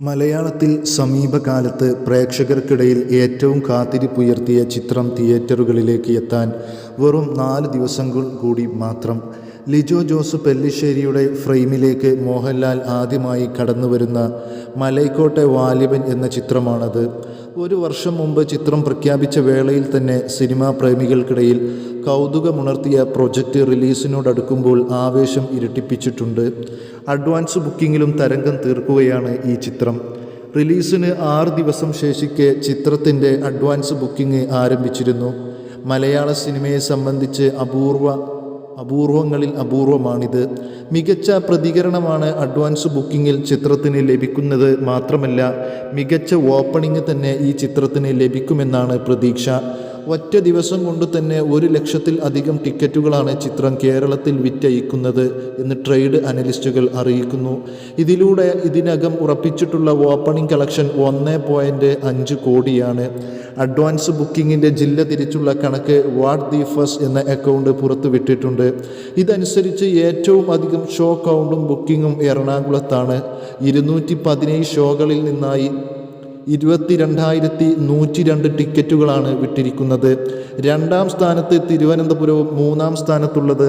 മലയാളത്തിൽ സമീപകാലത്ത് പ്രേക്ഷകർക്കിടയിൽ ഏറ്റവും കാത്തിരിപ്പുയർത്തിയ ചിത്രം തിയേറ്ററുകളിലേക്ക് എത്താൻ വെറും 4 ദിവസങ്ങൾ കൂടി മാത്രം. ലിജോ ജോസ് പെല്ലിശ്ശേരിയുടെ ഫ്രെയിമിലേക്ക് മോഹൻലാൽ ആദ്യമായി കടന്നുവരുന്ന മലൈക്കോട്ടെ വാലിബൻ എന്ന ചിത്രമാണത്. ഒരു വർഷം മുമ്പ് ചിത്രം പ്രഖ്യാപിച്ച വേളയിൽ തന്നെ സിനിമാ പ്രേമികൾക്കിടയിൽ കൗതുകമുണർത്തിയ പ്രൊജക്റ്റ് റിലീസിനോടടുക്കുമ്പോൾ ആവേശം ഇരട്ടിപ്പിച്ചിട്ടുണ്ട്. അഡ്വാൻസ് ബുക്കിങ്ങിലും തരംഗം തീർക്കുകയാണ് ഈ ചിത്രം. റിലീസിന് 6 ദിവസം ശേഷിക്കെ ചിത്രത്തിൻ്റെ അഡ്വാൻസ് ബുക്കിംഗ് ആരംഭിച്ചിരുന്നു. മലയാള സിനിമയെ സംബന്ധിച്ച് അപൂർവങ്ങളിൽ അപൂർവമാണിത്. മികച്ച പ്രതികരണമാണ് അഡ്വാൻസ് ബുക്കിങ്ങിൽ ചിത്രത്തിന് ലഭിക്കുന്നത്. മാത്രമല്ല, മികച്ച ഓപ്പണിംഗ് തന്നെ ഈ ചിത്രത്തിന് ലഭിക്കുമെന്നാണ് പ്രതീക്ഷ. ഒറ്റ ദിവസം കൊണ്ട് തന്നെ 1 ലക്ഷത്തിൽ അധികം ടിക്കറ്റുകളാണ് ചിത്രം കേരളത്തിൽ വിറ്റഴിക്കുന്നത് എന്ന് ട്രേഡ് അനലിസ്റ്റുകൾ അറിയിക്കുന്നു. ഇതിലൂടെ ഇതിനകം ഉറപ്പിച്ചിട്ടുള്ള ഓപ്പണിംഗ് കളക്ഷൻ 1.5 കോടിയാണ്. അഡ്വാൻസ് ബുക്കിങ്ങിൻ്റെ ജില്ല തിരിച്ചുള്ള കണക്ക് വാട്ട് ദി ഫസ്റ്റ് എന്ന അക്കൗണ്ട് പുറത്തുവിട്ടിട്ടുണ്ട്. ഇതനുസരിച്ച് ഏറ്റവും അധികം ഷോ കൗണ്ടും ബുക്കിങ്ങും എറണാകുളത്താണ്. 217 ഷോകളിൽ നിന്നായി 22,102 ടിക്കറ്റുകളാണ് വിറ്റിരിക്കുന്നത്. 2ാം സ്ഥാനത്ത് തിരുവനന്തപുരവും 3ാം സ്ഥാനത്തുള്ളത്